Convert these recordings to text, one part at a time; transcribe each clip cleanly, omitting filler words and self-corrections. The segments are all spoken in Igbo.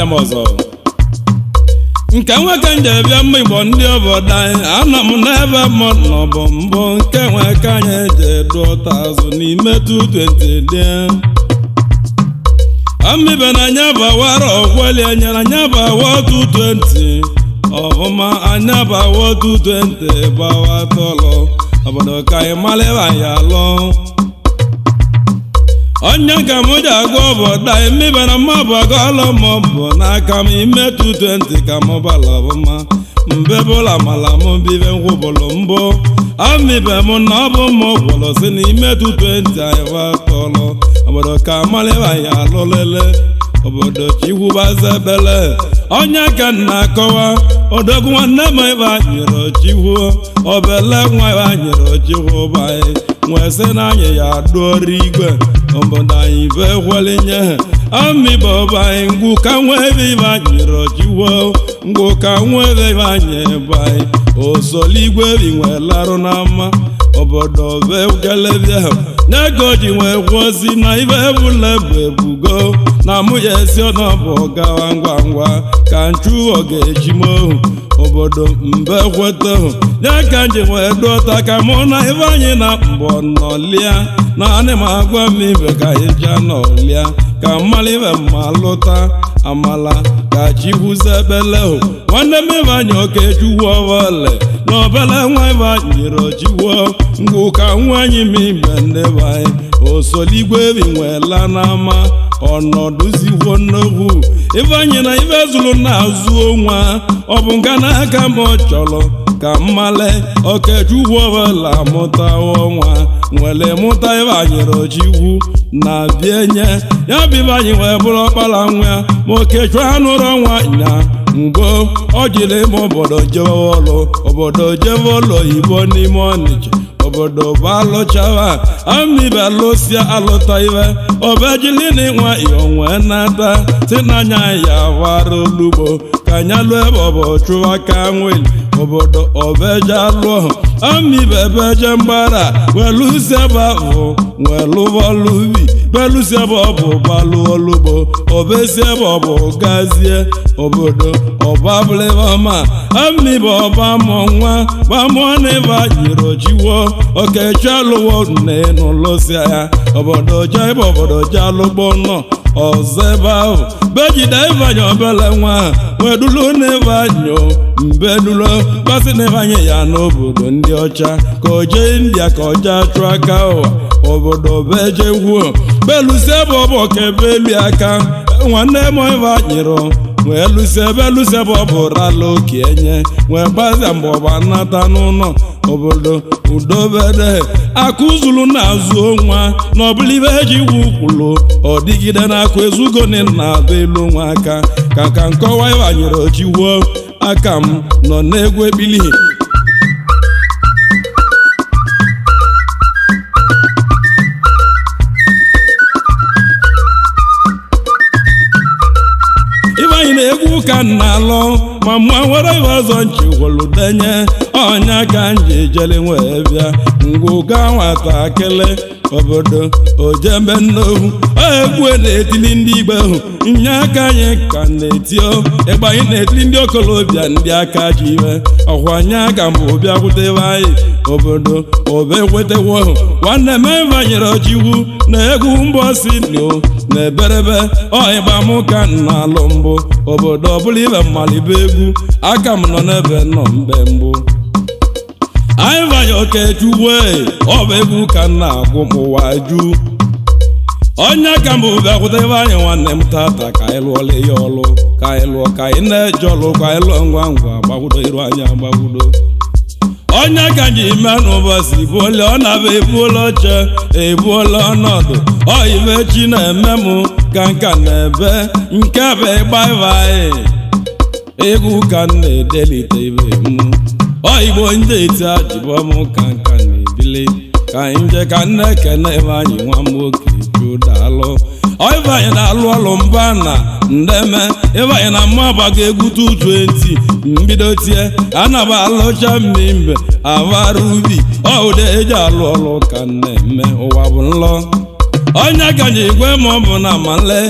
anya m ọzọ nke nwoke nje bịa mma igbo ndị obodo anyị anọ m n'ebe mọ nọbụ mbụ nke nwe ka anyị eji edu ụta azụ n'ime 220 dị amibe na anya bawara ọgweli enyere anya bawa 220 ọbụma anya bawa 220 bawa tọlọ obodo ka anyị malịba ya alọ onye ka m ji agwa obodo anyị mibere mmabụ agọlọ maọbụ n'aka m ime 220 ka m bala ọbụma mbebụla mala m bibe nkwụbụlụ mbụ amibe m na ọ bụ mụ gwụlụ si n'ime 220 anyị watọlọ obodo ka malịba ya alụlele obodo chikwubazebele onye ka na-akọwa odogwu nwanne m ebe anyịrị chikwu obele nwa ebe anyịrị chikwu anyị nwesị na anyị ya dụọrọ igwe obodo anyị be kwelinye amibe ọba anyị ngwu ka nwa ebe ibe anyịrị chikwu ngwu ka nwa ebe anyị ebe anyị osoligwe bi nwelarụ n'ama obodo be kelebia n'ego ji nwee kwụozi na ibe ebule bụ ebugo na mụ ya esi ọnọbụ gawa ngwa ngwa ka nchu oge ejimohu obodo mbe kwetohu ya ka nji nwee dụọta ka mụ na ibe anyị na mbọ nọlia na anị m agwa m ibe ka ịja nọlia ka mmalibe ma lụta amala ka chikwuzebelehu nwanne m ibe anyị oke chukwu ọbọle na obele nwa ibe anyịrị chiwo ngwụ ka nwa anyị m ibe ndebe anyị osoligwe bi nwela n'ama ọnọdụzigwo nnokwu ibe anyị na ibe zụrụ na-azụ onwa ọ bụ nga n'aka m chọrọ ka mmale okechukwu ọbụla mụtawa nwa nwere mụta ibe anyịrị chikwu na bienye ya bụ ibe anyị wee bụrụ ọkpara nwa ma okechukwu anụrụ nwa nya mgbo ọ jiri ime obodo jebe ọlụ obodo jebe ụlọ oyibo n'ime Ọnịcha obodo bụ alụchawa amibe alụsịa alụta ibe obejilini nwa onwe nata si n'anya ya wara olugbo ka anya lụọ ebe ọ bụ chụwa ka nweli obodo obeje alụọ amibe beje mgbara welusi ebe ahụ welụbọlụ ubi belusi ebe ọ bụ balụ olugbo obesi ebe ọ bụ gazie obodo ọbabụlịbọma amibe ọba mụ nwa gbamụọ na ebe anyịrị chiwo okechi alụwo n'enu lụsịa ya obodo je ebe obodo je alụgbo nọ ọzọ ebe ahụ bejide ịbanye obele nwa wedulu n'ebe anyụ mbedulo gbasị n'ịbanye ya n'obodo ndị ọcha ka o jee India ka o jee achụ aka ụwa obodo beje gwuo belusi ebe ọ bụ ka ebe elu aka nwanne m ebe anyịrị wee lụsi ebe ọ bụ rala okenye wee gbazia mgbe ọgba nata n'ụlọ obodo udobede akụzulu na-azụ onwa na ọbụla ibe eji gwu kwulu ọ dịgide n'akụ ezugo na-adụ elu nwa aka ka nkọwa ịbanyere ojiwo aka m nọ n'egwu ebili ịbanye na-egwu ka m na-alụ ma mụa nwere ibe ọzọ nchikwolu denye ọnya ka m ji ejele nwee bịa ngwụga nwatakịrị obodo ojembe nnohu egwu na-etili ndị igbe hụ nye aka anyị ka na-etio ịgba anyị na-etili ndị okolobịa ndị aka ji iwe ọkwa nye aka mbụ bịakwutebe anyị obodo obekwetewo nwanne m banyere ojiwu na egwu mbọsi nio na eberebe ọịgba m ka na-alụ mbụ obodo ọbụla ibe mmalibe egwu aka m nọ n'ebe nọ mbe mbụ anyị banye okechukwu ọ bụ egwu ka m na-agwụ m ụwa ju onye ka mbụ bịakwutebe anyị nwanne m tata ka anyị lụọla ya ọlụ ka anyị lụọ ka anyị na-eje ọlụ ka anyị lụọ ngwa ngwa gbagwudo iru anyị agbagwudo onye ka ji ime n'ụbọchị ibuola ọ na-abụ ebuola oche ebuola ọnọdụ oyibe chi na-eme m ka nka na-ebe nke bụ ịgba ibe anyị egwu ka m na-edelite ibe m oyibo ndị eti ajibọ m ka nka na-ebili ka anyị nje ka nne kene ebe anyị nwa m nwoke judalụ oyibe anyị na-alụ ọlụ mba na ndeme ebe anyị na mma agbago egwu 220 mbido tie anaba alụcha mmimbe avara ubi ọụde eji alụ ọlụ ka na-eme ụwa bụ nlọ onye gaji igwe ma ọ bụ na male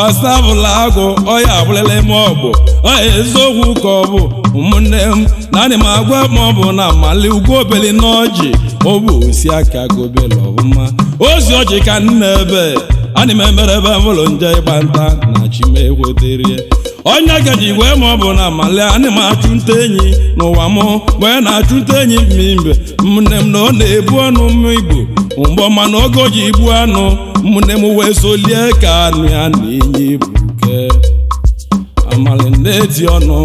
ọsabụla agụ ọya abụlele ma ọ bụ ọya eziokwu ka ọ bụ ụmụnne m na adị m agwa ma ọ bụ na male ugwu obeli n'ọjị ọ bụ osi aka gobele ọbụma ozi ọjị ka nna ebe adị m emere ebe mbụlụ nje ịgba nta na chimekweterie onye gaji igwe ma ọ bụ na male adị m achụ nta enyi n'ụwa m mgbe na-achụ nta enyi mbe ụmụnne m na ọ na-ebu ọnụ m igbo mgbe mana oge o ji igbu anụ ụmụnne m wee solie ka anụ ya na-enye ibuke amali na-eti ọnụ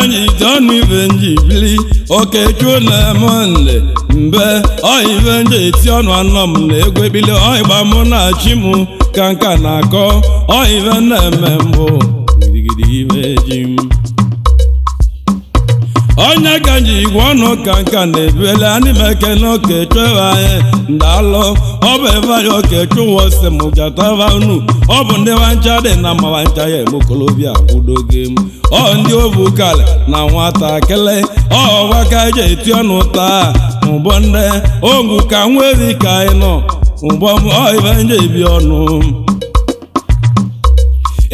anyị ọnụ ibe nji bili okechuo na monde mbe ibe nji eti ọnụ anọ m na egwu ebili ịgba mụ na chi m ka nka na-akọ ibe na-eme mbụ gidigidi ibe ji m onye ka nji igwe ọnụ ka nka na-ebele anyị meke na okechu ebe anyị ndalụ ọ bụ ebe anyị okechu wose m gatava unu ọ bụ ndị wancha dị na mawancha ya emokolobia kwudoge m ndị obu kale na nwatakịrị ọgbaka eji eti ọnụ taa ụgbọ ndị ogwu ka nweri ka anyị nọ ụgbọ ibe nje ebi ọnụ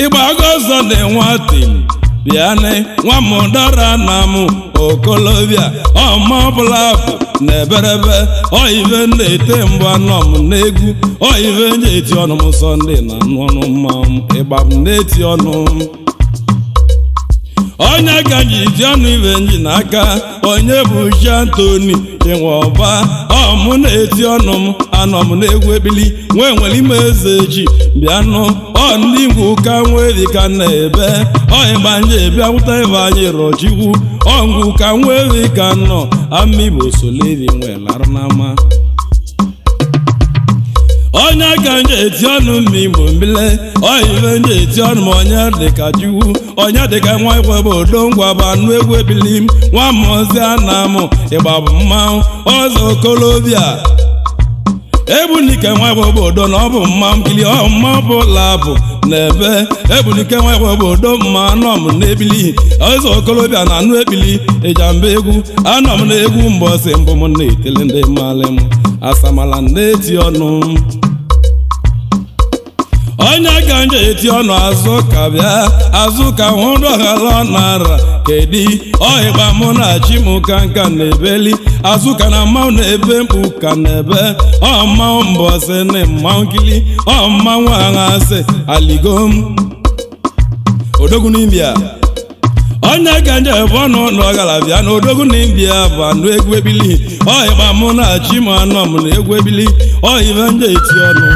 ịgbago ọzọ dị nwatili bịanị nwa m dara na m okolobịa ọma ọbụla bụ na eberebe ibe na-ete mbụ anọ m n'egwu ibe nje eti ọnụ m sọnde na anụ ọnụ mmanwụ ịgba m na-eti ọnụ onye gaji iji ọnụ ibe nji n'aka onye bụ chi Antoni enwe ọba ọmụ na-eti ọnụ m anọ m na-egwu ebili nwee nwere ime eze echi bịanụ ndị ngwu ka nweri ka na-ebe ịgba nje bịa nwụta ebe anyị rọchikwu ngwu ka nweri ka nọ ama Igbo solevi nwe larụ n'ama onye aka nje eti ọnụ m Igbo mbile ibe nje eti ọnụ m onye dịka Chukwu onye dịka nwa ikwebe odo ngwa bụ anụ egwu ebili m nwa m ozi ana m ịgba bụ mmanwụ ọzọ okolobịa ebunike nwa ikwebe odo na ọ bụ mmanwụ kili mma ọbụla bụ n'ebe ebunike nwa ikwebe odo mma anọ m n'ebili ọzọ okolobịa na anụ ebili Ijamba Egwu anọ m n'egwu mbọsị mbụ m na-etele ndị mmalị m asamala na-eti ọnụ onye ka nje eti ọnụ azụ ka bịa azụ ka hụrụ ọghala ọ nara kedi ịgba mụ na chi m ka nka na-ebeli azụ ka na mmanwụ na-ebe mkpu ka na-ebe mmanwụ mbọsị na mmanwụ kili mmanwụ aghasị aligom odogwu n'imbia onye ka nje ebe ọnụ ụlọ ọgala bịa na odogwu n'imbia bụ anụ egwu ebili ịgba mụ na chi m anọ m na egwu ebili ibe nje eti ọnụ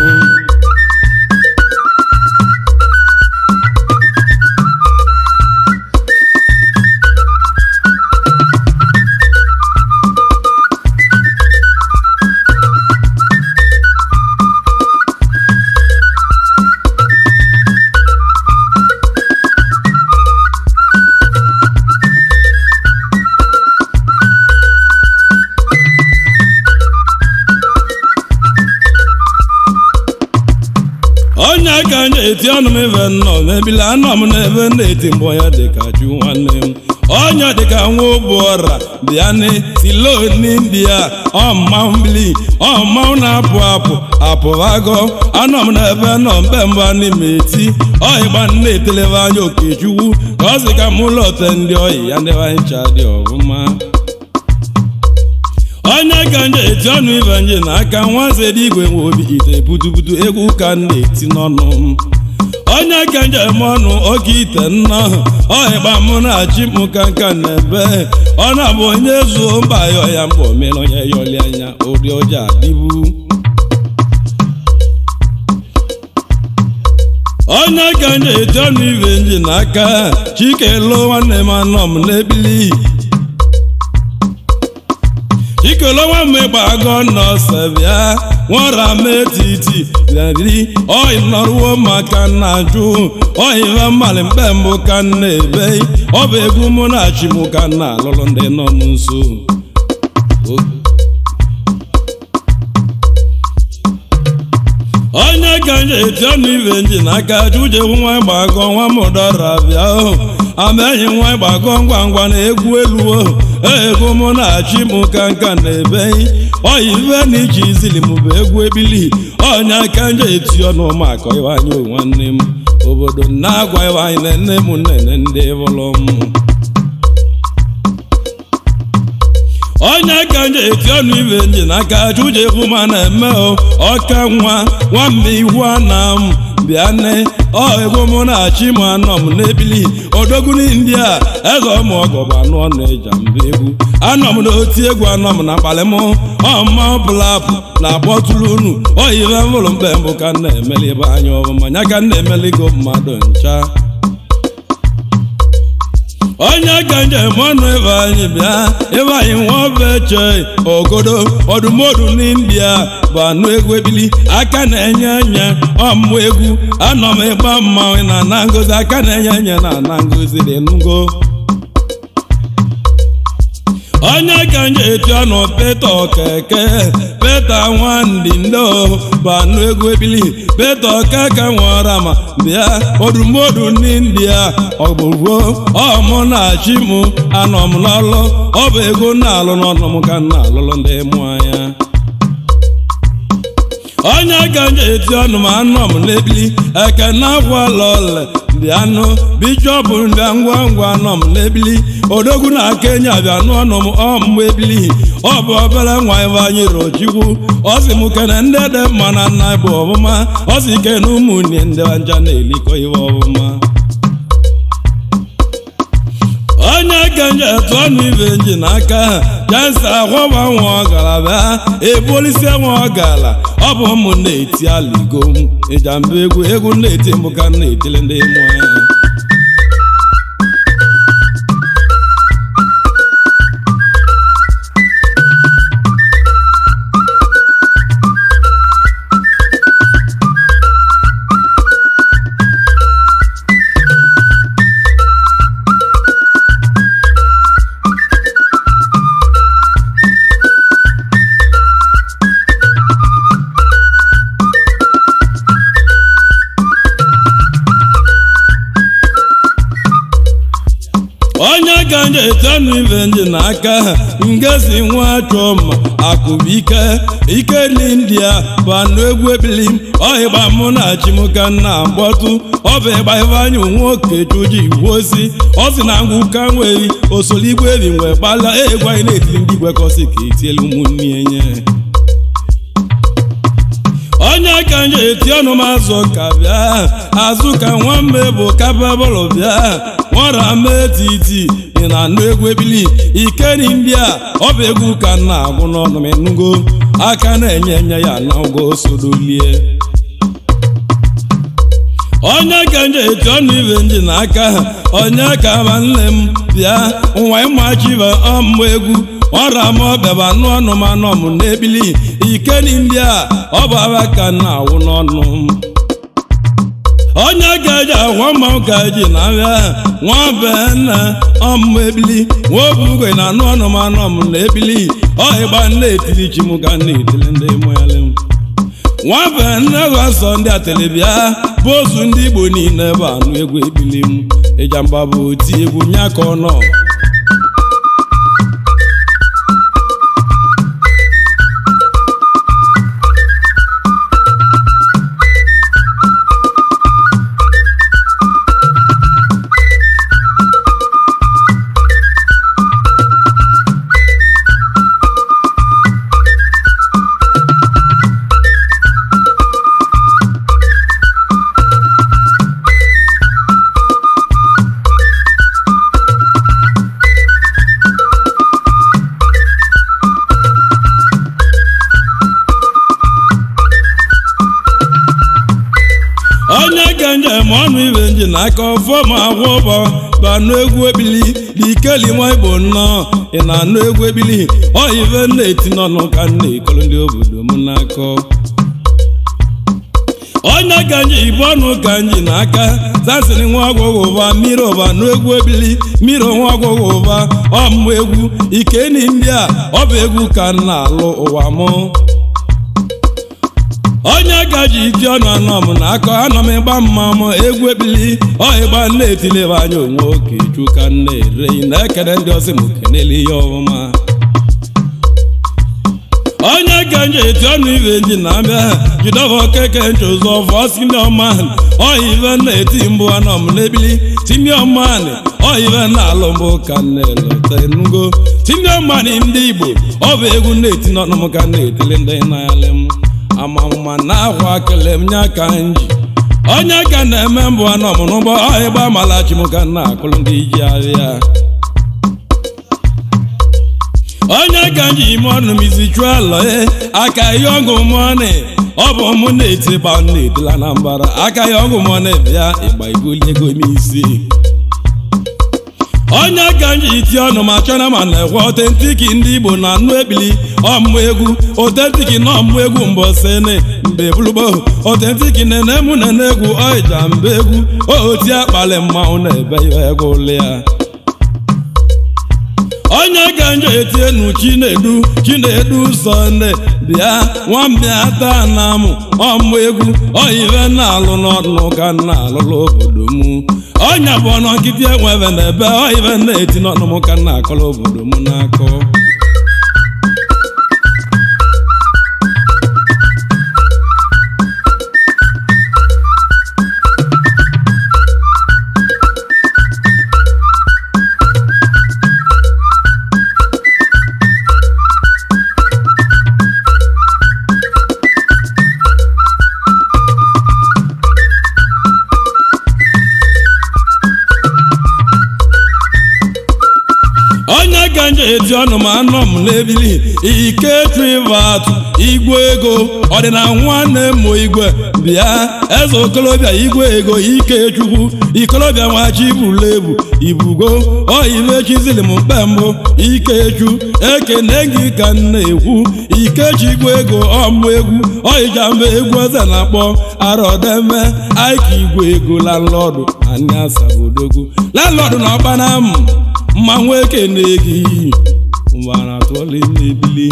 onye aka nje eti ọnụ m ebe nnọọ n'ebili anọ m n'ebe na-eti mbọ ya dịka Chu nwanne m onye dịka nwa ogbu ọra bịanị silo n'India mmanwụ mbili mmanwụ na-apụ apụvago anọ m n'ebe nọ mbe mba n'ime eti ịgba na-etelebe anya Okechukwu ka ọ sị ka m ụlọ ote ndị oyi ya ndị ncha dị ọbụma onye ka nje eti ọnụ ibe nje n'aka nwaze dị igwe nwe obi ite putuputu egwu ka na-eti n'ọnụ m onye ka nje eme ọnụ oke ite nna ịgba mụ na chi m ka nka na-ebe ọ na-abụ onye zuo mba yọ ya mgbe omere onye yọli anya ụdị ọjọọ adịbu onye ka nje eti ọnụ ibe nje n'aka Chikelo nwanne m anọ m n'ebili chikolo nwa mmegbago nọọsụ bịa nwara metiti bịarị oyi nọrụwo maka nna jụ oyi va mmalị mkpe mbụ ka nna ebe ọ bụ egwu mụ na chi mụ ka nna alụlụ ndị nọ m nso onye ka nje eti ọnụ ibe nji n'aka jujewu nwa ịgbago nwa mụdọra bịa amaghị nwa ịgbago ngwa ngwa na egwu elu egwu mụ na-achị mụ ka nka na-ebe oyi ibe na iji izili m bụ egwu ebili onye aka nje eti ọnụ maka ịwanye nwanne m obodo na-agwa ịwanye na nne m nnene ndị bụlụ m onye ka nje eti ọnụ ibe nji n'aka jujewu ma na-eme ọka nwamme iwu ana m bịa nne egwu mụ na-achị m anọ m n'ebili odogwu ndị a eze ọmụ ọgọba anụ ọnụ Ijamba Egwu anọ m n'oti egwu anọ m na mkpalị m ọma bụlapụ na agbọtụrụ unu oyibe mbụrụ mkpe mbụ ka m na-emeli ebe anya ọbụma nya ka m na-emeligo mmadụ ncha onye ka njem ọnụ ebe anyị bịa ebe anyị nwa obeche ogodo ọdụmodu n'India bụ anụ egwu ebili aka na-enye enye ọmụ egwu anọ m ịgba mmanwụ na ana ngozi aka na-enye enye na ana ngozi dị ngo onye ka nje eti ọnụ Peta Okeke Peta Nwandị ndo bụ anụ egwu ebili Peta Okeke nwara ma bịa odumodu n'India ọgbụgbo ọmụ na-achị mụ anọ m n'ọlụ ọ bụ ego na-alụ n'ọnụ m ka na-alụlụ ndị mụ anya onye ka nje eti ọnụ ma anọ m n'ebili eke na-agwa lọle bịanụ bishọp ndị ngwa ngwa anọ m n'ebili odogwu na Kenya bịa n'ọnụ m ọmụ ebili ọ bụ obere nwa ebe anyị rochikwu ọ sị m kene ndị dị mma na nna bụ ọbụma ọ sị kene ụmụnne ndị nja na-elikọ ihe ọbụma onye ka nje etu ọnụ ibe nji n'aka jansa akwọba nwa ọgarabịa ebolisi nwa ọgara ọ bụ ụmụ na-eti aligo m Ijamba Egwu egwu na-eti mbụ ka na-etile ndị mụ anya onye ka nje eti ọnụ ibe nji n'aka ngezi nwa chọma akụbike ike n'India bụ anụ egwu ebili ọhịgba mụ na-achị m ka nna mgbọtụ ọ bụ ịgba ibe anyị nwoke chuji igwe osi ọ sị na ngwụ ka nweghị osoligwe ebi nwee gbala egwu anyị na-etiri ndị igwe kọsị ka etielu ụmụnne enye onye ka nje eti ọnụ m azụ ka bịa azụ ka nwamme bụ kapabụlụ bịa nwara metiti ị na anụ egwu ebili ike n'India ọ bụ egwu ka nna agwụ n'ọnụ m ịnụgo aka na-enye enye ya na ụgwọ sodolie onye ka nje eti ọnụ ibe nji n'aka onye ka ma nne m bịa nwa ịmachiba ọmụ egwu ọra m ọbịaba n'ọnụ m anọ m n'ebili ike n'India ọ bụ aba ka nna awụ n'ọnụ m onye ga-eji agwa mmanwụ ka eji na-abịa nwa bena ọmụ ebili nwa obugwe na anụ ọnụ m anọ m n'ebili ọhịgba na-etiri chi m ga na-etili ndị mụyalị m nwa bena ghọsọ ndị atelebịa bụ ozu ndị Igbo niile bụ anụ egwu ebili m Ijamba bụ oti egwu nya ka ọ nọ onye ka njem ọnụ ibe nji n'aka ọfọma agwọ ụbọ bụ anụ egwu ebili dikeli nwa igbo nnọọ ị na-anụ egwu ebili ọ ive na-eti n'ọnụ ka m na-ekolu ndị obodo m n'akọ onye ka nji ibu ọnụ ka nji n'aka zasịrị nwa ọgwụgwụ ụba mmiri ụba n'egwu ebili mmiri nwa ọgwụgwụ ụba ọmụ egwu ikeni ndị a ọ bụ egwu ka m na-alụ ụwa mụ onye gaji iti ọnụ anọ m n'aka anọ m ịgba mmanwụ egwu ebili ọ ịgba na-etilebe anya onwe oke chu ka m na-ere na-ekele ndị ọsị m kenele ihe ọmụma onye ka nje eti ọnụ ibe nji na-abịa jidova okeke nchụzọ ọfọ siniọman ọive na-eti mbụ anọ m n'ebili siniọman ọive na-alụ mbụ ka na-elote nugo siniọman ndị Igbo ọ bụ egwu na-eti n'ọnụ m ka na-etili ndị na-alị m amamma na-akwa kele m nya ka nji onye ka na-eme mbụ anọ m n'ụgbọ ọịgba malachi m ka na-akụlụ ndị iji ahịa onye ka nji ime ọnụ m isi chụọ alọ aka ihe ọgụ mọnị ọ bụ mụ na-eti gba na-etila na mbara aka ihe ọgụ mọnị bịa ịgba igoli ego m isi onye ka nji iti ọnụ ma chọna ma na-ekwe otentiki ndị Igbo na anụ ebili ọmụ egwu otentiki na ọmụ egwu mbọsene mgbe bulugbo otentiki na-ene egwu ọịja mbe egwu oti akpali mmanwụ na-ebe ihe ego ụlọ ya onye ka nje eti enu Chinedu Sọnde bịa nwambịa taa na mụ ọmụ egwu oyive na-alụ n'ọnụ ka na-alụlụ obodo m ọnya bụ ọnụ nkịtị enwebe na ebe oyive na-eti n'ọnụ m ka na-akọlụ obodo m n'akọ onye ka nje eti ọnụ ma anọ m n'ebili ike trivat igwe ego ọdịna nwanne m igwe bịa eze okolobịa igwe ego ike chukwu ikolobịa nwachi ibulu ebu ibugo oyive chizili m mkpe mbụ ikechu ekene gị ka m na-ekwu ikechi igwe ego ọmụ egwu ọijamba egwu eze na-akpọ arodeme aika igwe ego landlọdụ anya sabodogwu landlọdụ na ọkpana m mmanwụ ekene gị mgbara tụọlị n'ebili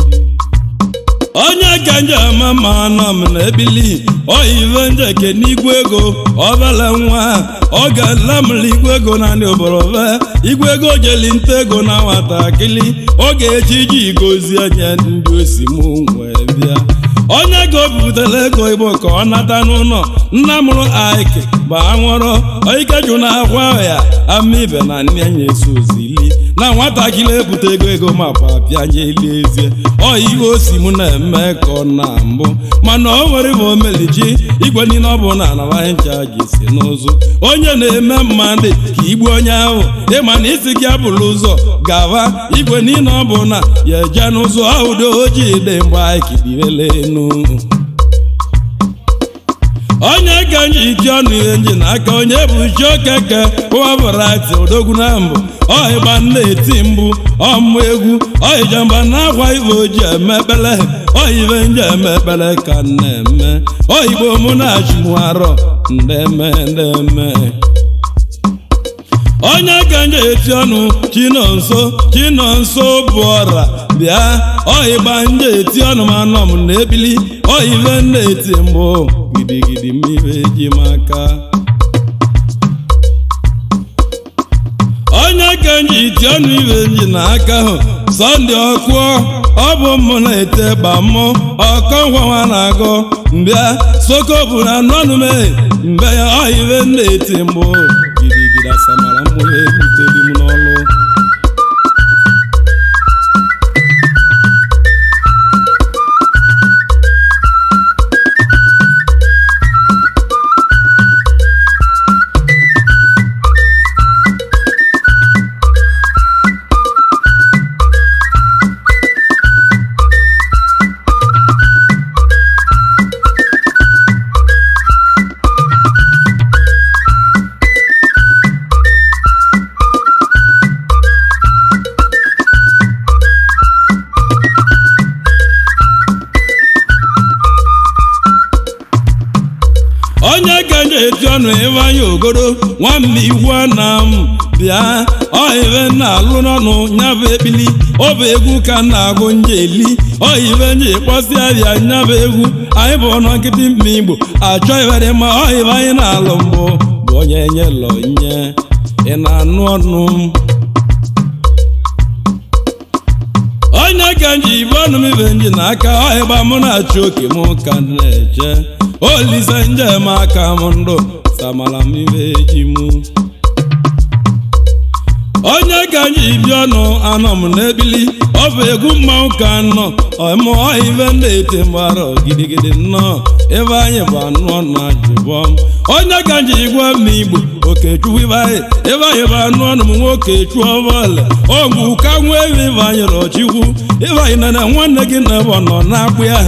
onye ka nje ama ma anọ m n'ebili oyive njeke n'igwe ego obele nwa ọ ga-elamụla igwe ego naanị oborove igwe ego jeli nta ego na nwatakịrị oge echi ji gozie nye ndị osi m wee bịa onye ga obibutere ego Igbo ka ọ nata n'ụlọ nna mụrụ Aike bụ anwụrụ oikeju na akwa ya ama ibe na nne nya eso ozili na nwatakịrị ebute ego ma papịa nye ezie oyiwe osi m na-eme ka ọ na mbụ mana o nwere bụ omelichi igwe niile ọ bụ na anabaghị ncha ji si n'ụzọ onye na-eme mmadụ ka igbu onye ahụ ịma na isi gị abụrụ ụzọ gava igwe niile ọ bụ na ya eje n'ụzọ ahụdo ojii dị mgbe Aike biwele enu onye ka nji iti ọnụ ihe nji n'aka onye bụ chi okeke ụwabarati odogwu na mbụ ọịgba na-eti mbụ ọmụ egwu ọijamba na-akwa ibe oji emekpele oyive nje emekpele ka na-eme oyigbo mụ na-achịmụarọ ndeme onye ka nje eti ọnụ Chinonso bụ ọra bịa ọịgba nje eti ọnụ ma anọ m n'ebili oyive na-eti mbụ gidigidi mmiri eji maka onye ka nji iti ọnụ ibe nji n'aka ahụ Sọnde ọkụọ ọ bụ mụ na-ete gba mmụ ọkọ ngwa na-agụ mbịa soko bụ na anụọnụ m mbe ya oyive na-eti mbụ gidigidi asamara mmụ ebuteli m n'ọlụ ọnụ ebe anyị ogodo nwamme igwu na m bịa ọive na-alụ n'ọnụ nyabụ ekpili ọbụ egwu ka na-agụ njeli ọive nji kpọsịa bịa nyabụ egwu anyị bụ ọnụ nkịtị mma igbo achọ iwere ma ọive anyị na-alụ mbụ bụ onye nyelọ nye ị na-anụ ọnụ onye ka nji ibe ọnụ m ibe nji n'aka ọhịgba mụ na-achụ oke m ka na-eche olise njem aka m ndụ samala m ibe ji mụ onye ka nji ibi ọnụ anọ m n'ebili ọ bụ egwu mmanwụ ka nọ ọmụ ibe na-ete mgbara gidigidi nnọọ ebe anyị bụ anụ ọnụ ajụbọ onye ka nji igwe m igbo okechukwu ebe anyị bụ anụ ọnụ m nwoke chuo ọbọle ogwu ka nwa ebe ibe anyị rọchikwu ebe anyị nene nwanne gị na ebe ọ nọ na-akpụ ya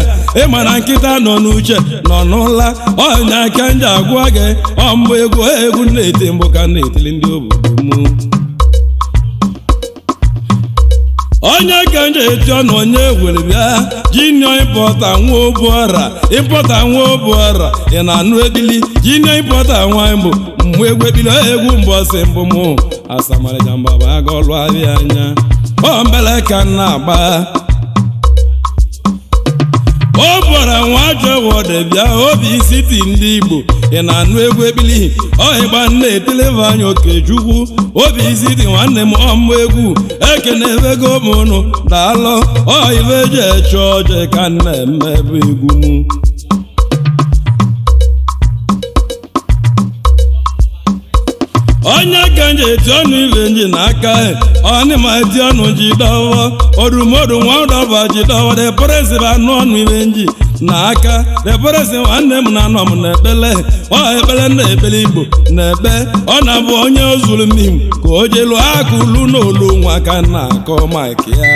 ịma na nkịta nọ n'uche nọ n'ụla ọnya aka nji agwa gị ọmbụ egwu na-ete mbụ ka na-etili ndị obodo mụ onye ka nje eti ọnụ onye gwere bịa jinio ịpọta nwa obuọra ị na-anụ ebili jinio ịpọta nwa mbụ mgbe egwu ebili egwu mbọsị mbụ mụ asamarịjamba bụ aga ọlụ ahịa anya ọ mbele ka na-agba o bụra nwa ajọ wọde bịa obi siti ndị Igbo ị na-anụ egwu ekpili ọhịgba na-eteleva anya Okechukwu obi siti nwanne m ọmụ egwu ekene ebego m ụnụ daalụ ọhịva eji eche ọje ka na-eme bụ egwu m onye ka nje eti ọnụ ibe nji n'aka ọnịma eti ọnụ ji dọwọ odumodu nwa ụdọba ji dọwọ depresi bụ anụ ọnụ ibe nji n'aka depresi nwanne m na anọ m na-ekpele ekpele na-ekpele Igbo na-ekpe ọ na-abụ onye ozuru mmiri ka o jelu aka ulu n'olu nwa ka na-akọ mike ya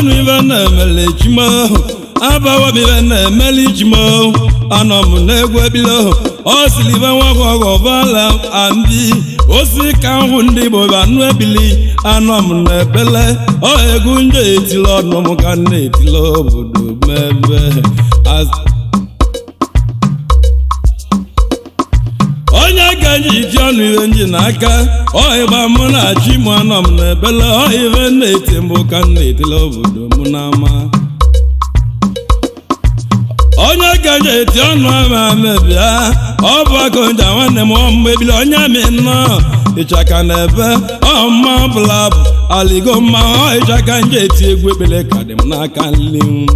ọnụ ibe na-emele ejima abawa ibe na-emele ijima anọ m na-egwu ebilo ọ siri ibe nwa ọgọbala ambi osi ka nhụ ndị Igbo bụ anụ ebili anọ m na-ebele ọ egwu nje etili ọnụ m ka na-etili obodo mebe onye ka nji iti ọnụ ibe nji n'aka ọhịgba mụ na chi mụ anọ m na-ebele ọhịve na-eti mbụ ka m na-etile obodo mụ n'ama onye ka nji eti ọnụ ama mebia ọ bụ aka nja nwanne m ọmgbe ebili onye amị nnọọ ịchaka na ebe ọmma ọbụla bụ aligo mma ịchaka nji eti egwu ekpele ka dị m n'aka nli m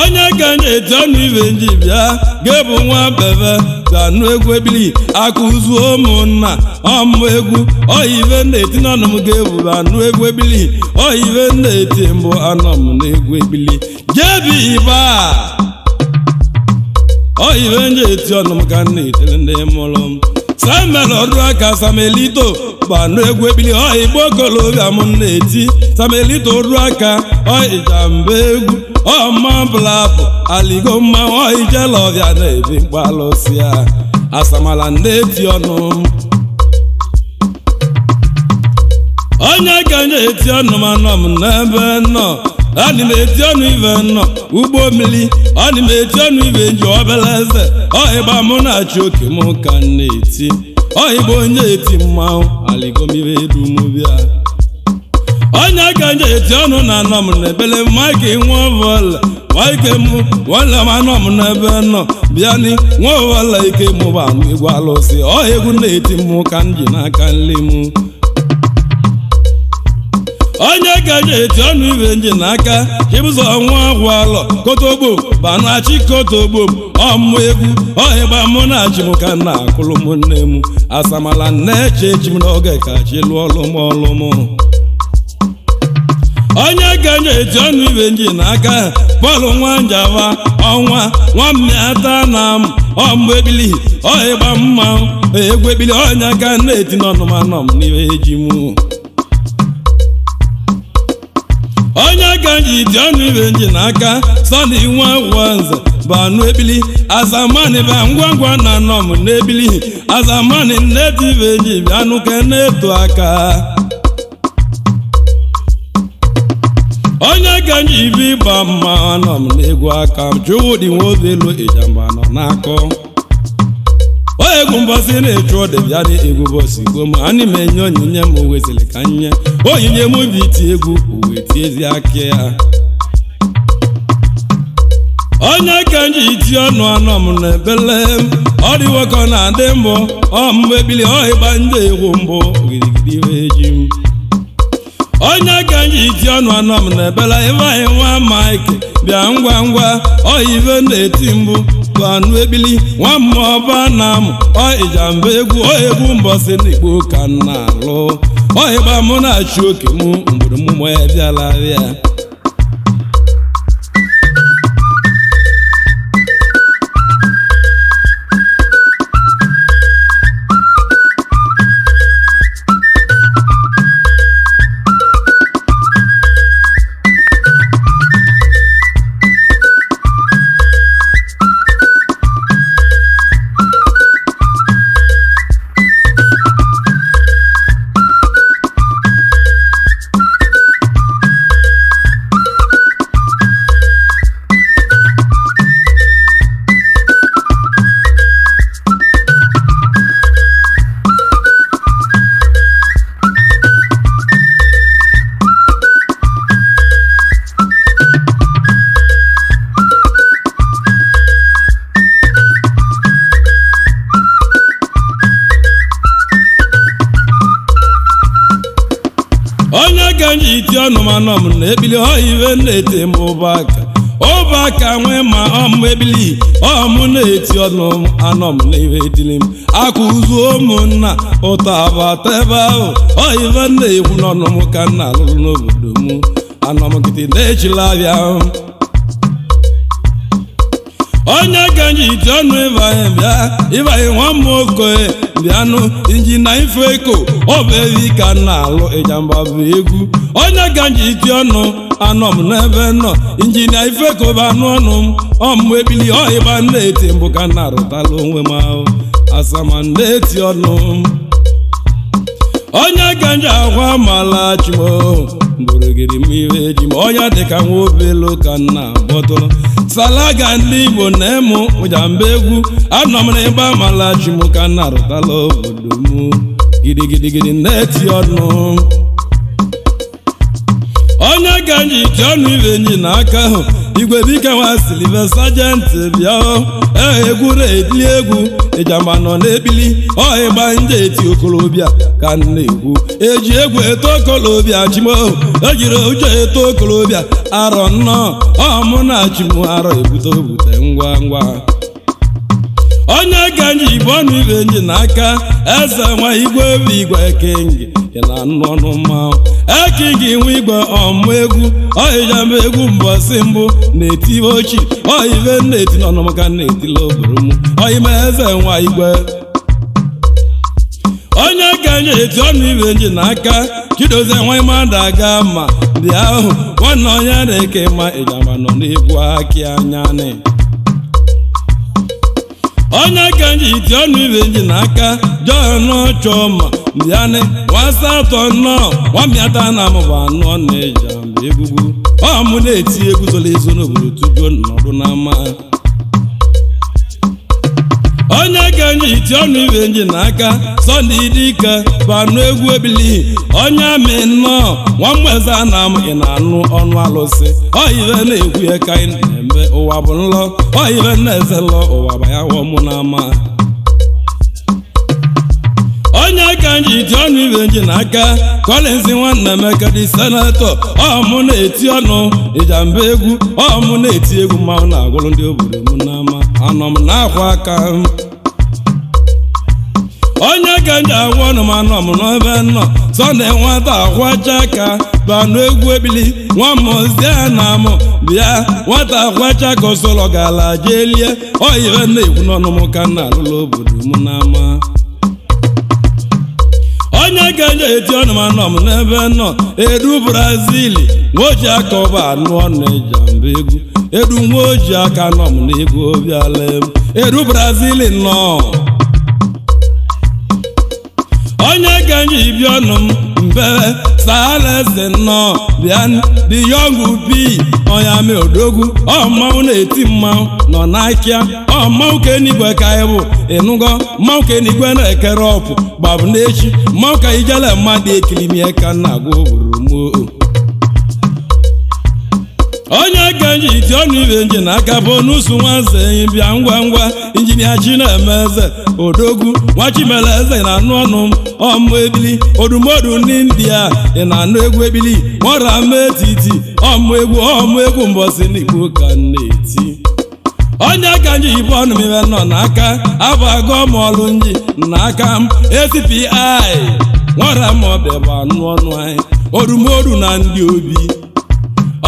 onye ka nje eti ọnụ ibe nji bịa ga-ebu nwa bebe ga-anụ egwu ebili akụzuo ụmụnna ọmụ egwu ọyive na-eti n'ọnụ m ga-ebu anụ egwu ebili ọyive na-eti mbụ anọ m n'egwu ebili jebi ibe ọyive nje eti ọnụ m ka na-etiri ndị mụrụ m Samuel ọdụ aka Samelito bụ anụ egwu ebili ọhịgba okolobịa m na-eti Samelito ọdụ aka Ijamba Egwu ọma blabụ aligo mma ijele ọbịa na-ebi mkpalụsịa asamala na-eti ọnụ onye ka nje eti ọnụ m anọ m n'ebe nọ ani m eti ọnụ ibe nọ ugbo mmiri ani m eti ọnụ ibe nji obele eze ọhịgba mụ na-achị oke m ka na-eti ọhịgba onye eti mmanwụ aligo mmiri edumubịa onye ka nje eti ọnụ na anọ m n'ebele maịka nwa ọbụla maịka m nwanne m anọ m n'ebe nọ bịani nwa ọbụla ike mụ bụ anụ egwu alụsị ọ egwu na-eti m ka m ji n'aka nli m onye gaje eti ọnụ ibe nji n'aka chibụzọ nwa agwalọ kotogbo banụ achị kotogbo ọmụ egwu ọhịgba mụ na achị m ka nna akụlụ m nne m asamala na-eche echi m n'oge ka chi lụọ ọlụm onye gaje eti ọnụ ibe nji n'aka Pọl nwa njava ọnwa nwammiata na m ọmụ ebili ọhịgba mma egwu ebili onye ka na-eti n'ọnụmanọm n'ibe eji m onye gaji dị ọnụ ibe nji n'aka Sọnde nwa nze bụ anụ ebili azamani ba ngwangwa na nọm n'ebili azamani nneti ibe nji bịa nụke na-eto aka onye gaji ibe ịgba mma nọm n'egwu aka m Chukwudị Nwobielu Ijamba nọ n'akọ egwu mbọsị na-echu ọdị bịa dị egwu bọsị gom anyị m enye onyinye m owezili ka nye onyinye m bi iti egwu uwe tiezi aka ya onye ka nji iti ọnụ anọ m na ebele m ọ dịwokọ na adị mbụ ọmụ ebili ọhịgba ndị egwu mbụ girigiri eji m onye ka nji iti ọnụ anọ m na ebele ịvaghị nwa Mike bịa ngwa ngwa ọhive na-eti mbụ anụ ebili nwa mmụọba na m Ijamba egwu egwu mbọsị n'Igbo ka m na-alụ ọhịgba mụ na-achị oke m mgbere m ya bịala ya onye gaji iti ọnụmanọm na ebili ọhive na-ete m ụbaka nwee ma ọmụ ebili ọmụ na-eti anọm na ibe etili m aka ụzụ ụmụnna ụtọ abata ebe ahụ ọhive na-ekwu n'ọnụ m ka nna alụrụ n'obodo m anọmgide na-echila abịa onye gaji iti ọnụ ịbanye nwa m okoye bịanụ injina ife eko ọ bụ evi ka na-alụ Ijamba bụ egwu onye gaji iti ọnụ anọm n'ebe nọ injina ife eko bụ anụ ọnụ m ọmụ ebili ọhịgba na-eti mbụ ka na-arụtala onwe m ahụ asama na-eti ọnụ onye gaji agwa mala chimo mgborogiri m iwe eji m onye dịka Nwobielu ka nna bọtụrụ salaga ndị Igbo na-emu Ijamba egwu anọm na ịgba amala chi m ka nna arụtala obodo m gidigidigidi na-eti ọnụ onye gaji iti ọnụ ibe nji n'aka ahụ Igwe Dike nwa Silver Sergeant bịa egwu na-etili egwu Ijamba nọ n'ebili ọhịgba nje eti okolobịa ka na-egwu eji egwu eto okolobịa chimo ejiri uche eto okolobịa arọ nnọọ ọmụ na chimo arọ ebute ngwa ngwa onye gaji ibe ọnụ ibe nji n'aka eze nwa Igwe Kengi ya na anụ ọnụ mmanwụ ekingi nwe Igwe ọmụ egwu Ijamba egwu mbọsị mbụ na-etibe ochi ọhive na-eti n'ọnụ m ka na-etila oboro m ọhịma eze nwa Igwe onye gaji eti ọnụ ibe nji n'aka Chidozie nwa mmadụ aga ma ndị ahụ nwanne onye na-eke ma Ijamba nọ n'egwu akị anya onye gaji iti ọnụ ibe nji n'aka John Choma bịanị nwasa atọ nnọọ nwamịata na amụbụ anụ na Ijamba egwugwu ọmụ na-eti egwu zoro ezo n'obodo tujuo nọdụ n'ama onye gaji iti ọnụ ibe nji n'aka Sọnde Dike bụ anụ egwu ebili onye amị nnọọ nwammeze na amụ ị na-anụ ọnụ alụsị ọhive na-egwu ya ka ị na-eme ụwa bụ nlọ ọhive na-eze lọ ụwa bụ ya wọmụ n'ama onye nji iti ọnụ ibe nji n'aka Collins nwanne Emeka dị senetọ ọmụ na-eti ọnụ Ijamba Egwu ọmụ na-eti egwu mmanwụ na-agwụrụ ndị obodo m n'ama anọ m n'akwa aka onye ka nji agwụ ọnụ m anọ m n'ebe nọ Sunday nwata akwacha aka banụ egwu ebili nwa mụzie na mụ bịa nwata akwacha ka osolo gala jelie oyibe na-egwu n'ọnụ m ka nna alụla obodo m n'ama onye ga-enye eti ọnụ m anọ m n'ebe nọ Edu Brazil nwoji aka ọba anụ ọnụ Ijamba Egwu Edu nwoji aka nọ m n'egwu obiala m Edu Brazil nọ onye ga-enye ibi ọnụ m mbere Salese nọ bịa the young p onye me odogwu ọmmanwụ na-eti mmanwụ nọ n'akịa ọmmanwụ ka enigwe ka ịbụ ịnụgo mmanwụ ka enigwe na-ekere ọpụ gbabụ n'echi mmanwụ ka ijele mmadụ ekilimie ka nna agwa obodo onye ga-enji iti ọnụ ibe nji n'aka bụ n'usu nwanze enyi bịa ngwa ngwa injinia Chinemeze odogwu nwachimele eze na-anụ ọnụ m ọmụ ebili odumodu ndị India ị na-anụ egwu ebili nwara m etiti ọmụ egwu mbọsị n'Igbo ka na-eti onye ka nji ibe ọnụ m ibe nọ n'aka abago m ọlụ nji n'aka m ACPI nwara m ọbịa bụ anụ ọnụ anyị odumodu na ndị obi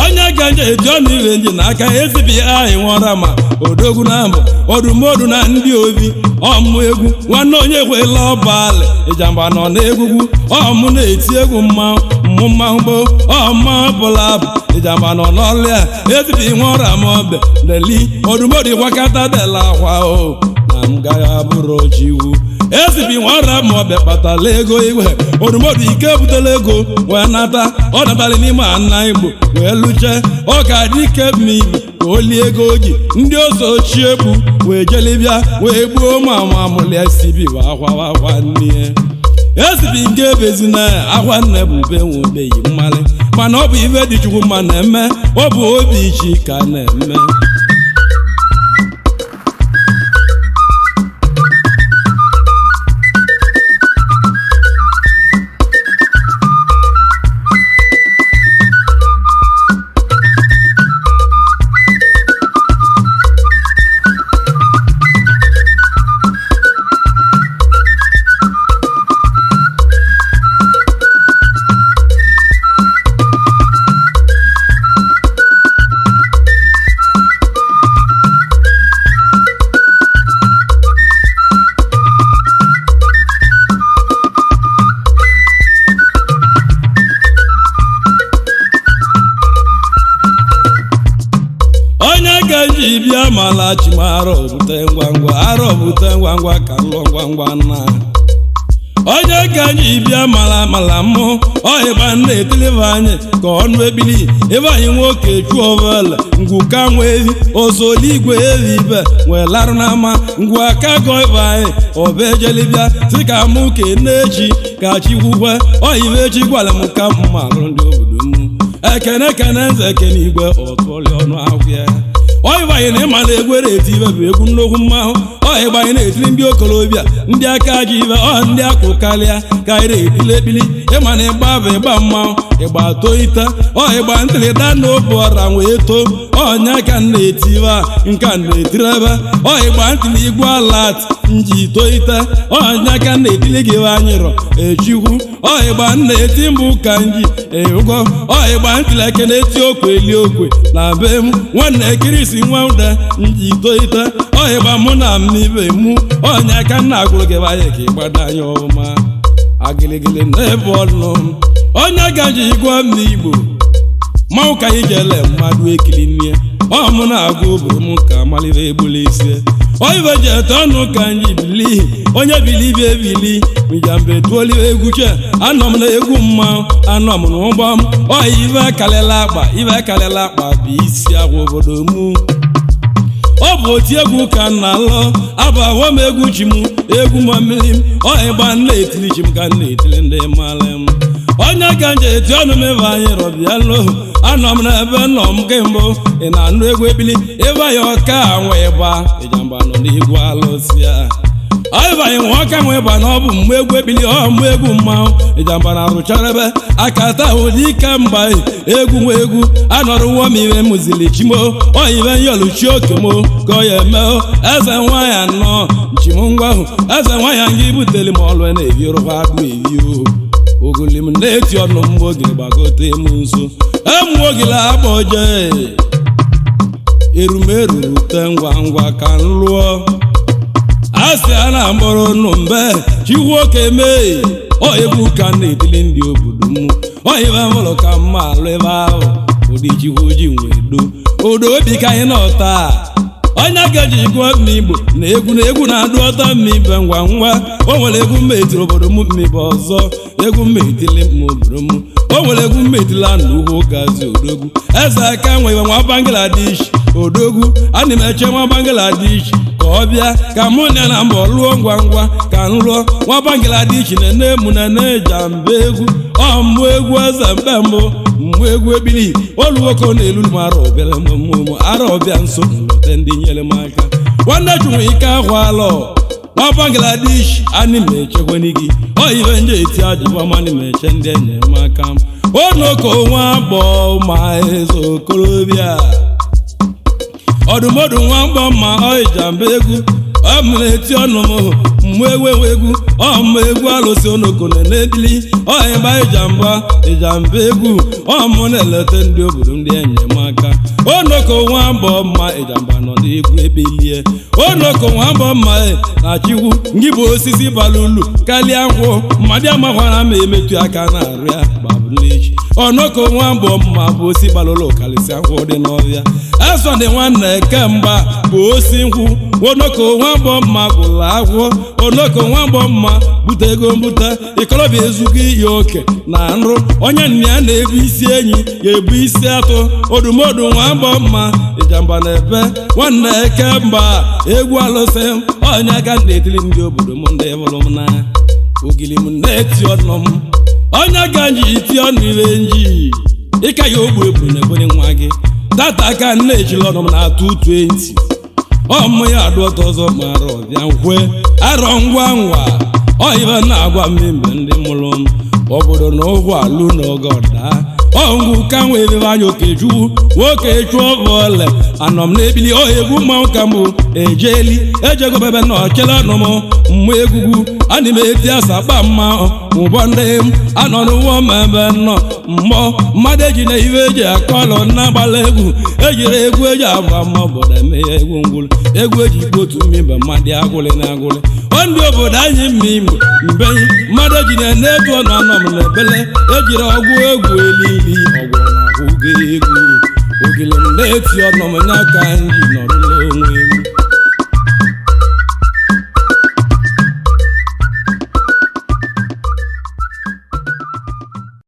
onye ga-enje eti ọnụ ibe nji n'aka ACPI nwara ma odogwu na mbụ odumodu na ndị obi ọmụ egwu nwanne onye kwela ọbalị Ijamba nọ n'egwugwu ọmụ na-eti egwu mmanwụ gboo ọmụ bụla abụ Ijamba nọ n'ọlịa ACPI nwara ma ọbịa deli odumodu gwakọta dela akwa o na m gaghị abụrụ chiwu ACPI nwara ma ọbịa kpatala ego igwe odumodu ike butela ego wee nata ọ nabalị n'ime ana Igbo wee luche ọ ka dị ike ma ibe ka o lie ego oji ndị ose ochie bụ wee jelibịa wee gbuo ma amụlịa ACPI wee akwa nne ACPI nke ebezina akwa nne bụ ube nwebeghị mmalị mana ọ bụ ife dị Chukwu mma na-eme ọ bụ obi ichi ka na-eme onye bịa mala chimaro bute ngwa ngwa ka nlọ ngwa na onye ka anyị bịa mala mụ ọhịgba na-etilive anyị ka ọnụ ebili ebe anyị nwoke chuovele ngwu ka nwee ozoligwe eri ibe wee larụ n'ama ngwu aka gọ ibe anyị obejelibịa si ka mụ ke na-echi ka chikwukwe ọhịbe echi gwara m ka mmalụ ndị obodo m ekene nze ekene igwe ọtụọlị ọnụ ahụhịa ọhịbanye na ịma na egwere eti ibe bụ egwu nnukwu mmanwụ ọhịbanye na-etili ndị okolobịa ndị aka ji ibe ndị akụ karịa ka anyị na-etili ekpili ịma na ịgba bụ ịgba mmanwụ ịgba toite ọhịgba ntịlịda na obu ọra wee too ọnya ka na-eti ibe a nka na-etiri ebe ọhịgba ntịli igwe alat nji toite ọnya ka na-etili gị ebe anyị rọ echikwu ọhịgba na-eti mbụ ka nji ụgwọ ọhịgba ntịli eke na-eti okwe eli okwe na be m nwanne ekirisi nwa ụda nji toite ọhịgba mụ na m n'ibe mụ ọnya ka nna agwụrụ gị ebe anyị ka ịgbada anya ọma agịlịgịlị n'ebe ọnụ onye gaji igwe m n'Igbo manwụ ka anyị ga-ele mmadụ ekili nne ọmụ na-agụ obodo m ka malive egbula isi oyibe ji ete ọnụ ka anyị bili onye bilibi ebili Ijamba etuolive egwuche anọ m na egwu mmanwụ anọ m na ụgbọ m ọya ibe akarịla akpa bụ isi agwa obodo m ọ bụ oti egwu ka nna lọ abụ ahụ m egwu chi m egwu ma mmiri m ọhịgba na-etili chi m ka na-etili ndị mmalị m onye ka nje eti ọnụ m ebe anyị rọbịalụ anọ m n'ebe nọ m kembụ ị na-anụ egwu ebili ebe anyị ọka nwe ịgba Ijamba nọ n'igwe alụsịa anyị nwoke nwe ba na ọ bụ mgbe egwu ebili ọmụ egwu mmanwụ Ijamba na-arụchara ebe akata ụdị ike mgba egwu nwe egwu anọrọwo m iwe mụzili chimo oyibe nyoluchi okemo ka ọ ya eme eze nwaanyị anọ nchim ngwa ahụ eze nwaanyị anyị butere m ọlụ na-ebiorụkwa agụ ebi ogoli m na-eti ọnụ m oge gbagote m nso emu ogile agba oje erumeru te ngwa ngwa ka m lụọ asị a na-agbọrọ nụ mbe chiwoke mee ọ egwu ka na-etili ndị obodo m oyibe mụrụ ka mma alụ ebe ahụ ụdị chikwu ji nwedo odo obi ka anyị nọta onye gaji gụọ mmigbo na egwu na-adụ ọtọ mmibe ngwa ngwa o nwere egwu mmetiri obodo m mmibe ọzọ egwu mmetili m obodo m o nwere egwu mmetila na ugwu gazi odogwu eze aka nwe nwa Bangladesh odogwu ana m eche nwa Bangladesh ka ọ bịa ka mụ na na mbọ lụọ ngwa ngwa ka m lụọ nwa Bangladesh na emu na Ijamba egwu ọmụ egwu eze mbe mbụ mgbe egwu ebili oluwoko na-elulu m ara ọbịara mmụmụ ara ọbịa nso nlọte ndị nyere m aka nwanne chụnwe ike ahụalọ nwa Bangladesh anyị ma echekweni gị oyibe ndị eti ajụbọma anyị ma eche ndị enyere m aka m onoko nwa agbọ ma eze okorobịa ọdụmọdụ nwa mgbọ ma Ijamba egwu ọmụ na-eti ọnụ m mgbe egwu ọmụ egwu alụsị onoko na-edili ọhịba Ijamba egwu ọmụ na-eleta ndị obodo ndị enyemaka onoko nwa mbọ mma Ijamba nọ n'egwu ebelie onoko nwa mbọ mma na chikwu ngị bụ osisi bara ulu karịa nkwụ mmadụ amakwara ma emetụ aka na-arịa babụlechi onoko nwa mbọ mma bụ osi bara ulu karịsịa nkwụ dị n'ọhịa eso dị nwanne kemgba bụ osi nkwụ onoko nwa mbọ mma bụrụ agwọ onoko nwa mbọ mma bute ego mbute ikolobịa ezugo iyi oke na nrụ onye nna ya na-ebu isi enyi ya ebu isi atụ odumodu nwa mbọ mma Ijamba na-ebe nwanne kemgba egwu alụsị onye aka na-etili ndị obodo m ndị bụrụ m n'anya ogili m na-eti ọnụ m onye aka nji iti ọnụ ire nji ịka ya ogbu egbu na ebonye nwa gị tata aka na-ejili ọnụ m na 220 ọmụ ya adụ ọtọ ọzọ mara ọbịa nkwe arọ ngwa ngwa oyibe na-agwa mmemme ndị mụrụ m obodo na ụgwọ alụ n'oge ọda ọngụ ka nwe ebe anya okechukwu nwoke chụọ bọọle anọ m na-ebili egwu mmanwụ ka mbụ ejeli ejegobebe na ọchele ọnụ m mma egwugwu ana m eti asakpa mma ụbọ ndị m anọ n'ụwọ m ebe nọ mmụọ mmadụ eji na ibe eji akọlọ na-agbala egwu ejiri egwu eji agba mma obodo eme ya egwu ngwụlụ egwu eji kpotu mmimbe mmadụ agwụlị na agwụlị ndị obodo anyị mmimbe mbenyi mmadụ eji na-etu ọnụ anọ m na ebele ejiri ọgwụ egwu elili ọgwụ na ahụ ga egwu ogile m na-eti ọnụ m n'aka nji nọrọ